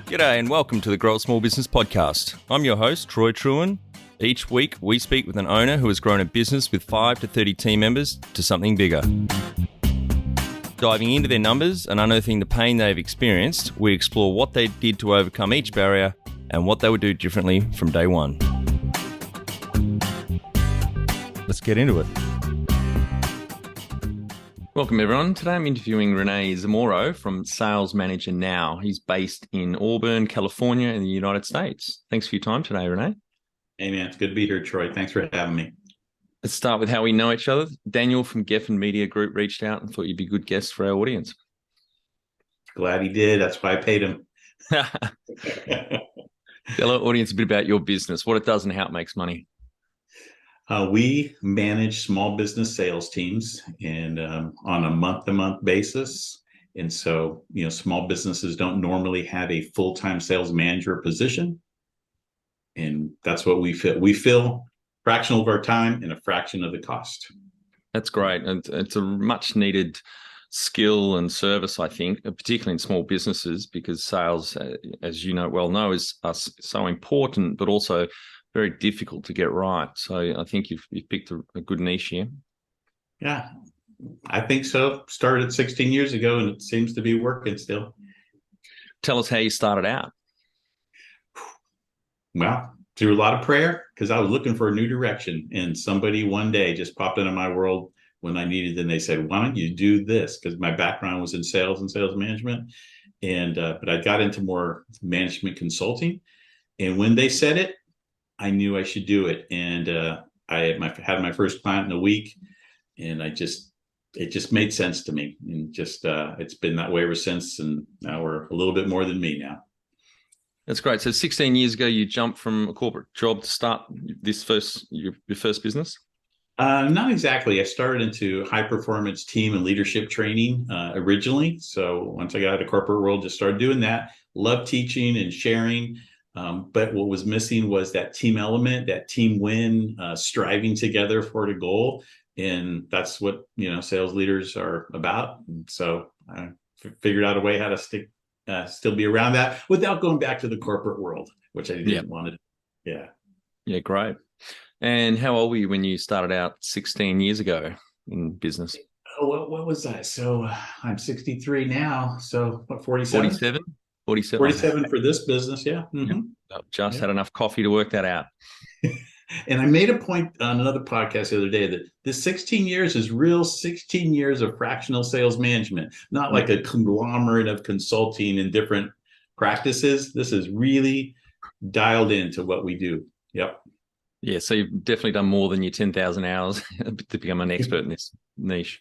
G'day and welcome to the Grow a Small Business Podcast. I'm your host, Troy Truen. Each week, we speak with an owner who has grown a business with 5 to 30 team members to something bigger. Diving into their numbers and unearthing the pain they've experienced, we explore what they did to overcome each barrier and what they would do differently from day one. Let's get into it. Welcome, everyone. Today I'm interviewing Rene Zamora from Sales Manager Now. He's based in Auburn, California in the United States. Thanks for your time today, Rene. Hey, man. It's good to be here, Troy. Thanks for having me. Let's start with how we know each other. Daniel from Geffen Media Group reached out and thought you'd be a good guest for our audience. Glad he did. That's why I paid him. Tell our audience a bit about your business, what it does and how it makes money. We manage small business sales teams and on a month-to-month basis. And so, small businesses don't normally have a full-time sales manager position. And that's what we fill. We fill a fraction of our time and a fraction of the cost. That's great. And it's a much needed skill and service, I think, particularly in small businesses, because sales, as you know, is so important, but also very difficult to get right. So I think you've picked a good niche here. Yeah, I think so. Started 16 years ago and it seems to be working still. Tell us how you started out. Well, through a lot of prayer, because I was looking for a new direction, and somebody one day just popped into my world when I needed, and they said, why don't you do this? Because my background was in sales and sales management. But I got into more management consulting. And when they said it, I knew I should do it. And I had my first client in a week, and it just made sense to me. And it's been that way ever since. And now we're a little bit more than me now. That's great. So 16 years ago, you jumped from a corporate job to start your first business? Not exactly. I started into high performance team and leadership training originally. So once I got out of the corporate world, just started doing that. Loved teaching and sharing. But what was missing was that team element, that team win, striving together for the goal. And that's what, sales leaders are about. And so I figured out a way how to still be around that without going back to the corporate world, which I didn't want to do. Yeah. Yeah, great. And how old were you when you started out 16 years ago in business? What was I? So I'm 63 now. So what, 47? 47 for this business. Yeah. Mm-hmm. I've just had enough coffee to work that out. And I made a point on another podcast the other day that this 16 years is real 16 years of fractional sales management, not like a conglomerate of consulting and different practices. This is really dialed into what we do. Yep. Yeah. So you've definitely done more than your 10,000 hours to become an expert in this niche.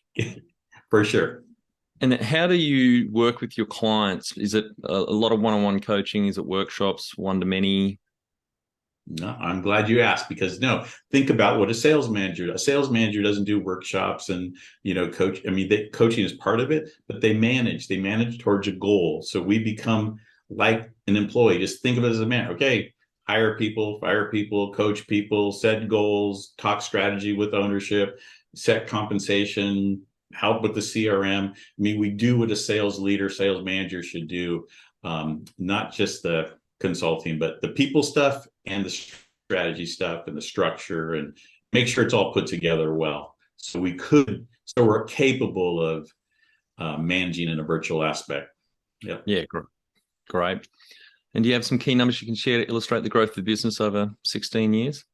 For sure. And how do you work with your clients? Is it a lot of one-on-one coaching? Is it workshops, one-to-many? No, I'm glad you asked, because think about what a sales manager doesn't do workshops and, coach. I mean, coaching is part of it, but they manage towards a goal. So we become like an employee. Just think of it as a man. Okay. Hire people, fire people, coach people, set goals, talk strategy with ownership, set compensation, help with the CRM. I mean, we do what a sales leader, sales manager should do, not just the consulting, but the people stuff and the strategy stuff and the structure, and make sure it's all put together well. So we're capable of managing in a virtual aspect. Yep. Yeah, great. And do you have some key numbers you can share to illustrate the growth of the business over 16 years?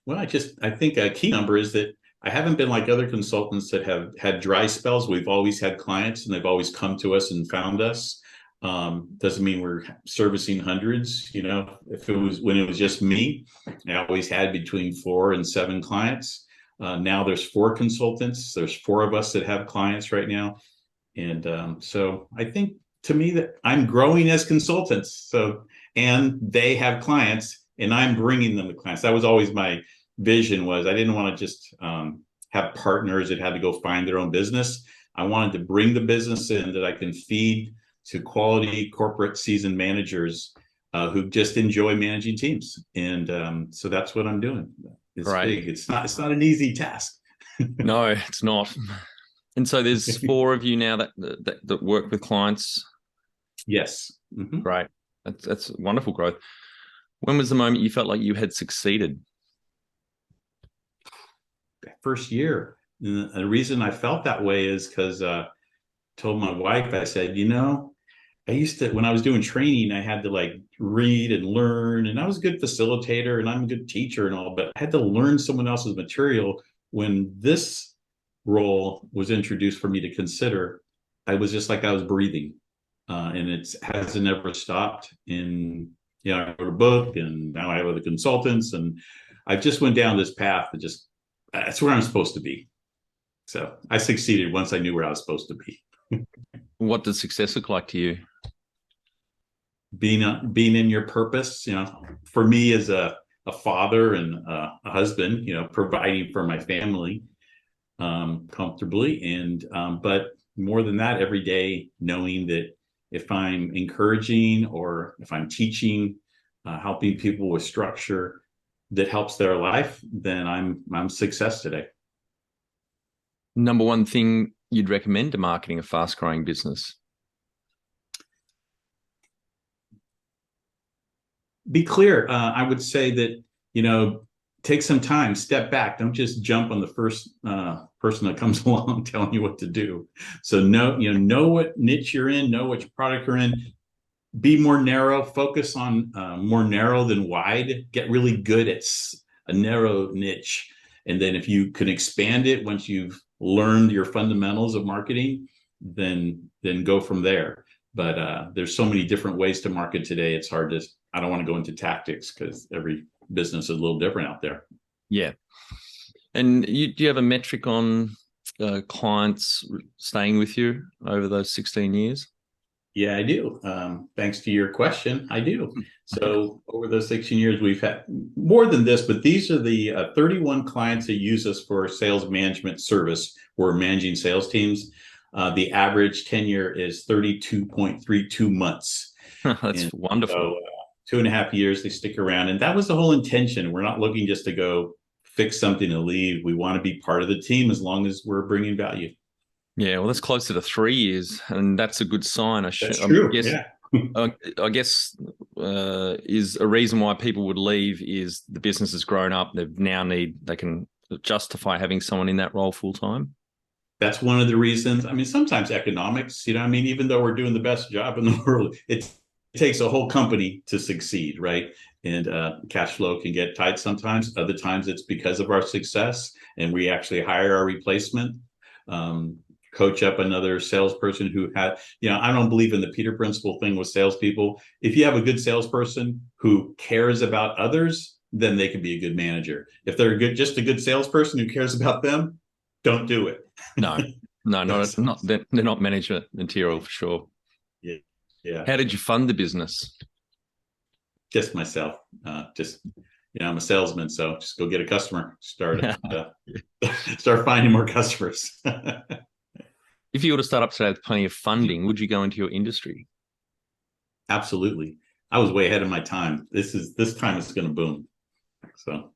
Well, I think a key number is that I haven't been like other consultants that have had dry spells. We've always had clients and they've always come to us and found us. Doesn't mean we're servicing hundreds. If it was when it was just me, I always had between 4 and 7 clients. Now there's 4 consultants. There's 4 of us that have clients right now. And so I think, to me, that I'm growing as consultants. And they have clients and I'm bringing them to clients. That was always my vision. I didn't want to just have partners that had to go find their own business. I wanted to bring the business in that I can feed to quality corporate seasoned managers who just enjoy managing teams. And so that's what I'm doing. It's big. It's not an easy task. No, it's not. And so there's 4 of you now that work with clients. Yes. Mm-hmm. Great. That's wonderful growth. When was the moment you felt like you had succeeded? First year. And the reason I felt that way is because told my wife, I said, I used to, when I was doing training, I had to like read and learn, and I was a good facilitator and I'm a good teacher and all, but I had to learn someone else's material. When this role was introduced for me to consider, I was just like I was breathing, and it hasn't ever stopped. And I wrote a book, and now I have other consultants, and I just went down this path that just that's where I'm supposed to be. So I succeeded once I knew where I was supposed to be. What does success look like to you? Being in your purpose, for me as a father and a husband, providing for my family comfortably, and but more than that, every day knowing that if I'm encouraging or if I'm teaching, helping people with structure that helps their life, then I'm success today. Number one thing you'd recommend to marketing a fast-growing business? Be clear. I would say that, take some time, step back. Don't just jump on the first person that comes along telling you what to do. So know what niche you're in, know which product you're in. Be more narrow, focus on more narrow than wide. Get really good at a narrow niche. And then if you can expand it once you've learned your fundamentals of marketing, then go from there. But there's so many different ways to market today. It's hard to, I don't want to go into tactics because every business is a little different out there. Yeah. And do you have a metric on clients staying with you over those 16 years? Yeah, I do. Thanks to your question, I do. So over those 16 years, we've had more than this, but these are the 31 clients that use us for sales management service. We're managing sales teams. The average tenure is 32.32 months. That's and wonderful. So 2.5 years, they stick around. And that was the whole intention. We're not looking just to go fix something and leave. We want to be part of the team as long as we're bringing value. Yeah, well, that's closer to 3 years, and that's a good sign. That's true. I guess is a reason why people would leave is the business has grown up. They can justify having someone in that role full time. That's one of the reasons. I mean, sometimes economics, even though we're doing the best job in the world, it takes a whole company to succeed, right? And cash flow can get tight sometimes. Other times it's because of our success and we actually hire our replacement. Coach up another salesperson who had, I don't believe in the Peter principle thing with salespeople. If you have a good salesperson who cares about others, then they can be a good manager. If they're just a good salesperson who cares about them, don't do it. No, not they're not management material for sure. Yeah. Yeah. How did you fund the business? Just myself. I'm a salesman, so just go get a customer. Start finding more customers. If you were to start up today with plenty of funding, would you go into your industry? Absolutely. I was way ahead of my time. This time is going to boom. So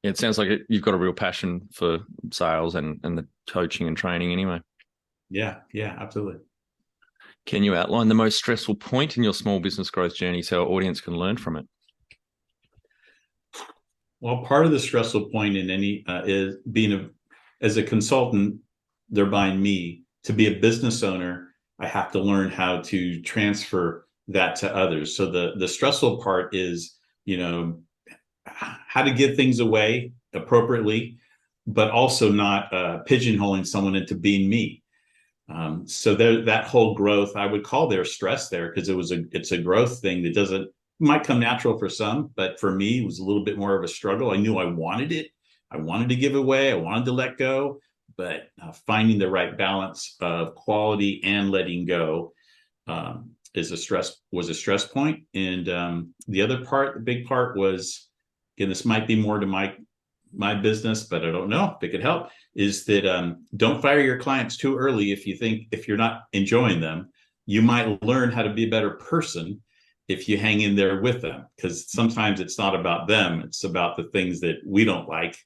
yeah, it sounds like you've got a real passion for sales and the coaching and training anyway. Yeah, absolutely. Can you outline the most stressful point in your small business growth journey so our audience can learn from it? Well, part of the stressful point in any is being as a consultant, they're buying me. To be a business owner, I have to learn how to transfer that to others. So the stressful part is, how to give things away appropriately, but also not pigeonholing someone into being me. So that whole growth, I would call there stress there because it's a growth thing that might come natural for some, but for me, it was a little bit more of a struggle. I knew I wanted it. I wanted to give away. I wanted to let go, but finding the right balance of quality and letting go was a stress point. And the other part, the big part was, again, this might be more to my business, but I don't know if it could help, is that don't fire your clients too early. If you're not enjoying them, you might learn how to be a better person if you hang in there with them, because sometimes it's not about them. It's about the things that we don't like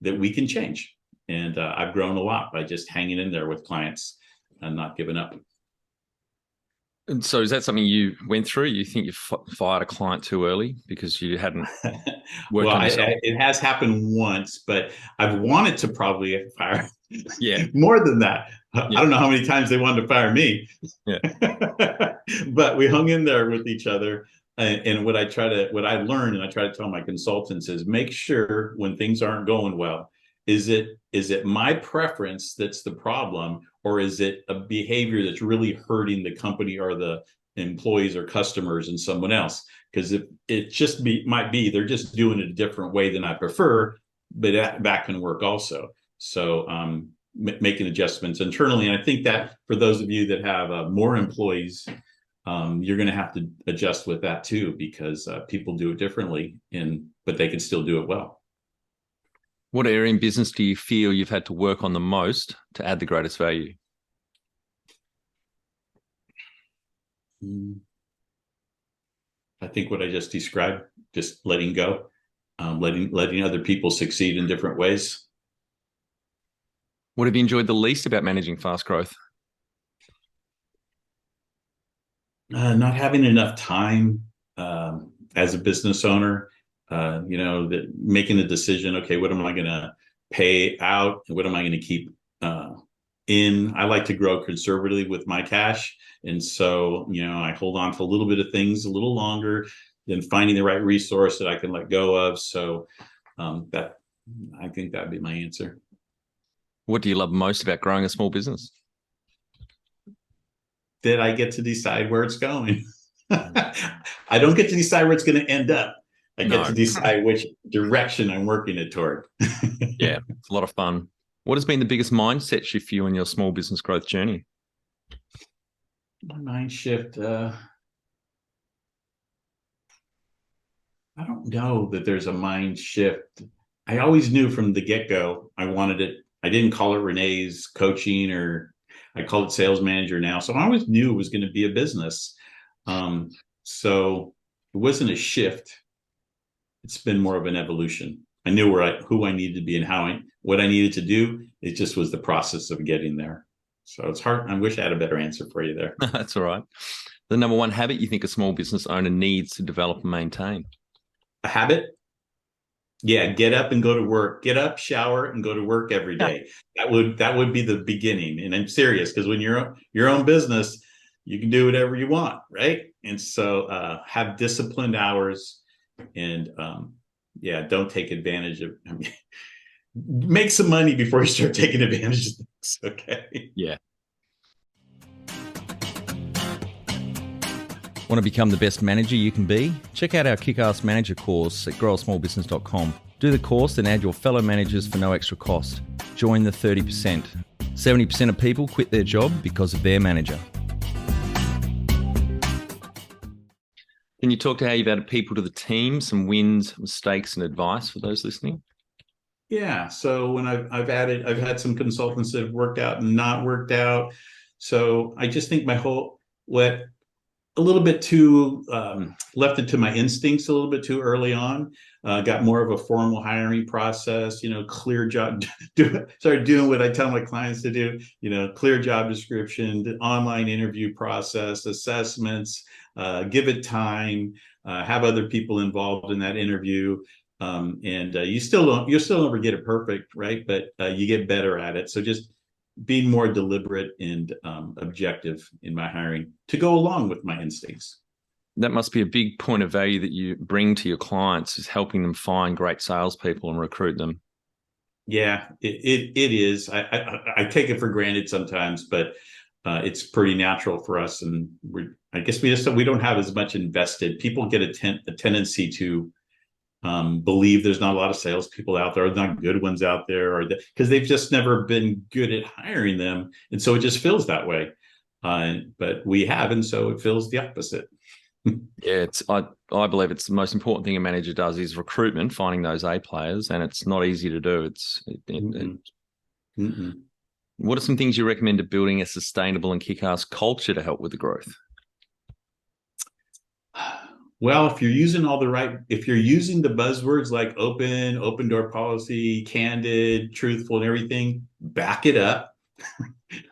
that we can change. And I've grown a lot by just hanging in there with clients and not giving up. And so is that something you went through? You think you fired a client too early because you hadn't worked Well, on yourself? it has happened once, but I've wanted to probably fire Yeah, more than that. I yeah, don't know how many times they wanted to fire me, yeah. but we hung in there with each other. And what I learned, and I try to tell my consultants is make sure when things aren't going well, is it my preference that's the problem, or is it a behavior that's really hurting the company or the employees or customers and someone else? Because if it just might be they're just doing it a different way than I prefer, but that can work also. So making adjustments internally, and I think that for those of you that have more employees, you're going to have to adjust with that too, because people do it differently, but they can still do it well. What area in business do you feel you've had to work on the most to add the greatest value? I think what I just described, just letting go, letting other people succeed in different ways. What have you enjoyed the least about managing fast growth? Not having enough time as a business owner. Making a decision. Okay, what am I going to pay out, and what am I going to keep in? I like to grow conservatively with my cash, and so I hold on to a little bit of things a little longer than finding the right resource that I can let go of. So that I think that'd be my answer. What do you love most about growing a small business? That I get to decide where it's going. I don't get to decide where it's going to end up. I get to No. decide which direction I'm working it toward. Yeah, it's a lot of fun. What has been the biggest mindset shift for you in your small business growth journey? My mind shift. I don't know that there's a mind shift. I always knew from the get go I wanted it. I didn't call it Renee's coaching, or I call it sales manager now. So I always knew it was going to be a business. Um, so it wasn't a shift. It's been more of an evolution. I knew who I needed to be and what I needed to do. It just was the process of getting there. So it's hard. I wish I had a better answer for you there. That's all right. The number one habit you think a small business owner needs to develop and maintain? A habit. Yeah, get up and go to work. Get up, shower, and go to work every day. That would be the beginning. And I'm serious, because when you're your own business, you can do whatever you want, right? And so have disciplined hours, and yeah, don't take advantage of. I mean, make some money before you start taking advantage of things. Okay. Yeah. Want to become the best manager you can be? Check out our Kick-Ass Manager course at growasmallbusiness.com. Do the course and add your fellow managers for no extra cost. Join the 30%. 70% of people quit their job because of their manager. Can you talk to how you've added people to the team, some wins, mistakes, and advice for those listening? Yeah. So when I've had some consultants that have worked out and not worked out. So I just think what a little bit too left it to my instincts a little bit too early on. Got more of a formal hiring process, clear job. Started doing what I tell my clients to do, clear job description, the online interview process, assessments, give it time, have other people involved in that interview. And you'll still never get it perfect, right? But you get better at it. So just being more deliberate and objective in my hiring to go along with my instincts. That must be a big point of value that you bring to your clients, is helping them find great salespeople and recruit them. Yeah, it is. I take it for granted sometimes, but it's pretty natural for us. And I guess we don't have as much invested. People get a tendency to believe there's not a lot of salespeople out there, or not good ones out there, or because they've just never been good at hiring them, and so it just feels that way. But we have, and so it feels the opposite. Yeah, I believe it's the most important thing a manager does is recruitment, finding those A players, and it's not easy to do. What are some things you recommend to building a sustainable and kick-ass culture to help with the growth? Well, if you're using the buzzwords like open door policy, candid, truthful, and everything, back it up.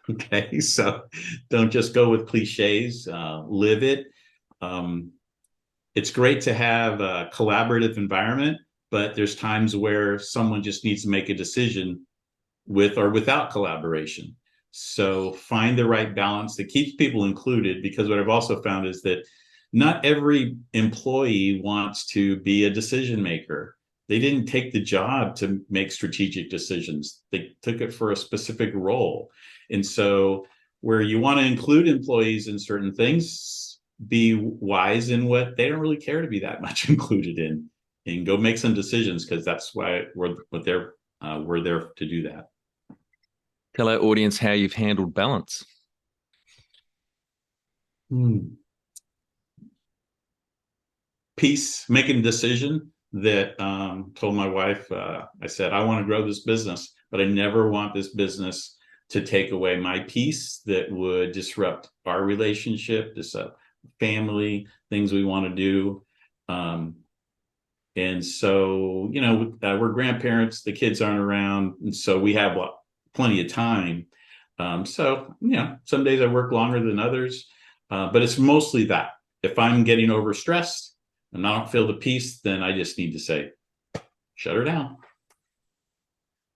Okay, so don't just go with cliches, live it. Um, it's great to have a collaborative environment, but there's times where someone just needs to make a decision with or without collaboration. So find the right balance that keeps people included, because what I've also found is that not every employee wants to be a decision maker. They didn't take the job to make strategic decisions. They took it for a specific role. And so where you want to include employees in certain things, be wise in what they don't really care to be that much included in, and go make some decisions, because that's why we're there to do that. Tell our audience how you've handled balance. Peace, making a decision that told my wife, I said, I want to grow this business, but I never want this business to take away my peace that would disrupt our relationship, disrupt family, things we want to do. And so, we're grandparents, the kids aren't around. And so we have plenty of time. So, some days I work longer than others, but it's mostly that. If I'm getting overstressed and I don't feel the peace, then I just need to say, shut her down.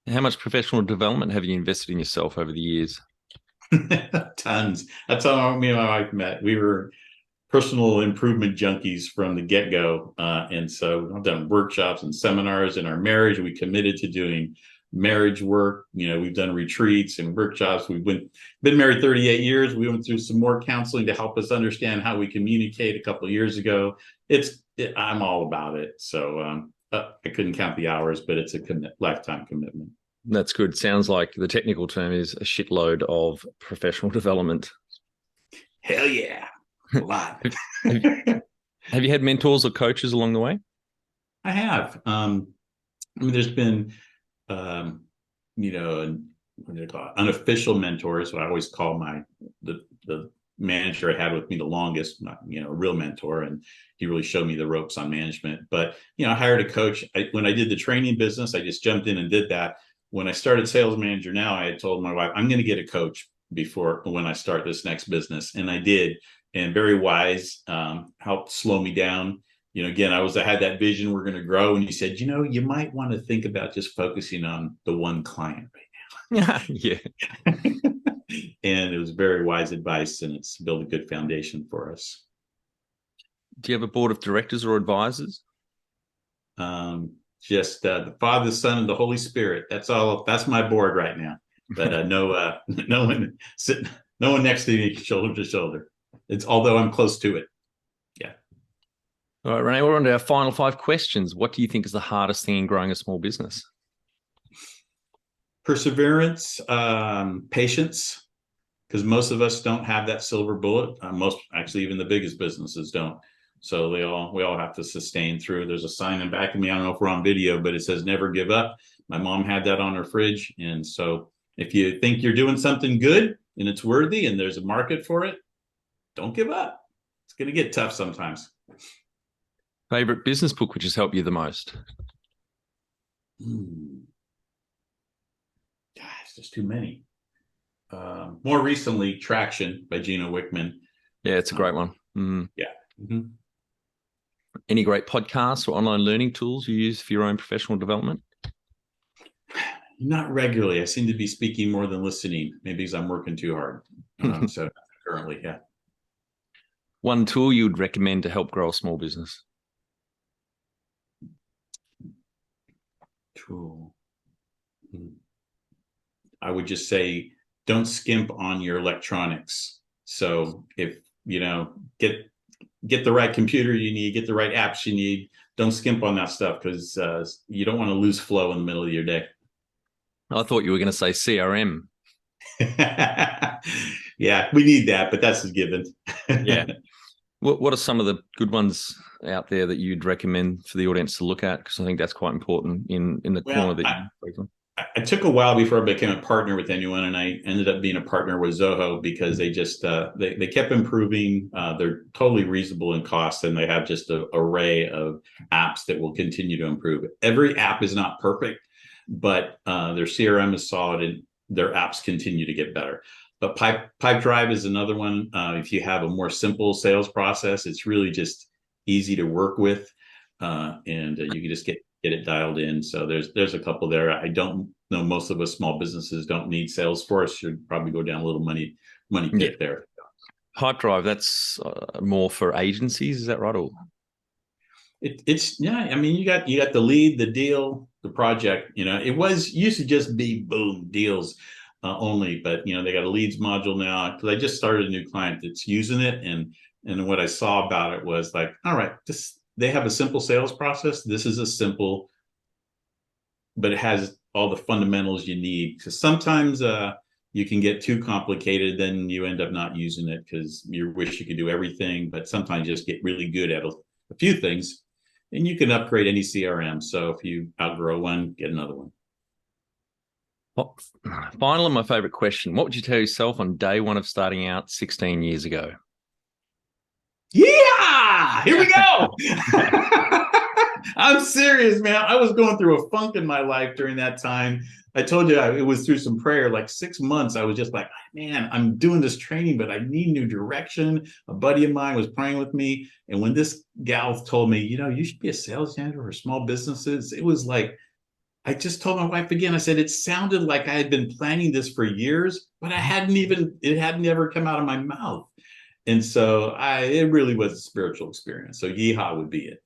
How much professional development have you invested in yourself over the years? Tons. That's how me and my wife met. We were personal improvement junkies from the get-go. And so I've done workshops and seminars. In our marriage, we committed to doing marriage work. We've done retreats and workshops. Been married 38 years. We went through some more counseling to help us understand how we communicate a couple of years ago. I'm all about it. So I couldn't count the hours, but it's a lifetime commitment. That's good. Sounds like the technical term is a shitload of professional development. Hell yeah. A lot. Have you had mentors or coaches along the way? I have. There's been, what do they call it? Unofficial mentors. What I always call the manager I had with me the longest, not, a real mentor, and he really showed me the ropes on management. But I hired a coach. When I did the training business, I just jumped in and did that. When I started sales manager now, I had told my wife, I'm going to get a coach when I start this next business, and I did. And very wise, helped slow me down. Again, I had that vision, we're going to grow. And he said, you might want to think about just focusing on the one client right now. Yeah. And it was very wise advice, and it's built a good foundation for us. Do you have a board of directors or advisors? Just the Father, the Son, and the Holy Spirit. That's all. That's my board right now. But no one sitting, no one next to me, shoulder to shoulder. Although I'm close to it. Yeah. All right, Rene, we're on to our final 5 questions. What do you think is the hardest thing in growing a small business? Perseverance, patience, because most of us don't have that silver bullet. Actually, even the biggest businesses don't. So we all have to sustain through. There's a sign in back of me. I don't know if we're on video, but it says never give up. My mom had that on her fridge. And so if you think you're doing something good and it's worthy and there's a market for it, don't give up. It's going to get tough sometimes. Favorite business book which has helped you the most? Gosh, there's too many. More recently, Traction by Gino Wickman. Yeah, it's a great one. Yeah. Mm-hmm. Any great podcasts or online learning tools you use for your own professional development? Not regularly. I seem to be speaking more than listening, maybe because I'm working too hard. So currently, yeah. One tool you would recommend to help grow a small business? Tool. I would just say, don't skimp on your electronics. So if, get the right computer you need, get the right apps you need, don't skimp on that stuff, because you don't want to lose flow in the middle of your day. I thought you were going to say CRM. Yeah, we need that, but that's a given. Yeah. What are some of the good ones out there that you'd recommend for the audience to look at? Because I think that's quite important in the corner that you. I took a while before I became a partner with anyone, and I ended up being a partner with Zoho because they just they kept improving. They're totally reasonable in cost, and they have just an array of apps that will continue to improve. Every app is not perfect, but their CRM is solid, and their apps continue to get better. But Pipedrive is another one. If you have a more simple sales process, it's really just easy to work with, and you can just get it dialed in. So there's a couple there. I don't know, most of us small businesses don't need Salesforce. Should probably go down a little money pit there. Pipedrive, that's more for agencies, is that right? Or it's yeah. I mean, you got the lead, the deal, the project. It used to just be boom deals only, but they got a leads module now, because I just started a new client that's using it, and what I saw about it was like, all right, they have a simple sales process. This is a simple, but it has all the fundamentals you need, because sometimes you can get too complicated, then you end up not using it because you wish you could do everything. But sometimes you just get really good at a few things, and you can upgrade any CRM. So if you outgrow one, get another one. well, finally, my favorite question: what would you tell yourself on day one of starting out 16 years ago? Yeah, here we go. I'm serious, man. I was going through a funk in my life during that time. I told you it was through some prayer, like 6 months. I was just like, man, I'm doing this training, but I need new direction. A buddy of mine was praying with me. And when this gal told me, you should be a sales manager for small businesses, it was like, I just told my wife again, I said, it sounded like I had been planning this for years, but it hadn't ever come out of my mouth. And so it really was a spiritual experience. So yeehaw would be it.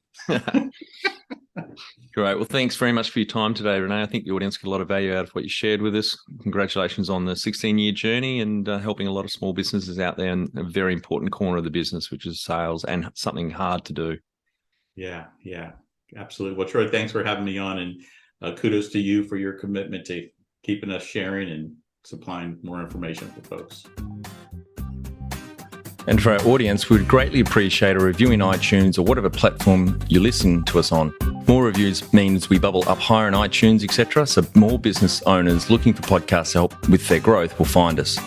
Great. Well, thanks very much for your time today, Rene. I think the audience got a lot of value out of what you shared with us. Congratulations on the 16-year journey and helping a lot of small businesses out there in a very important corner of the business, which is sales, and something hard to do. Yeah, absolutely. Well, Troy, thanks for having me on, and kudos to you for your commitment to keeping us sharing and supplying more information for folks. And for our audience, we would greatly appreciate a review in iTunes or whatever platform you listen to us on. More reviews means we bubble up higher in iTunes, etc., so more business owners looking for podcast help with their growth will find us.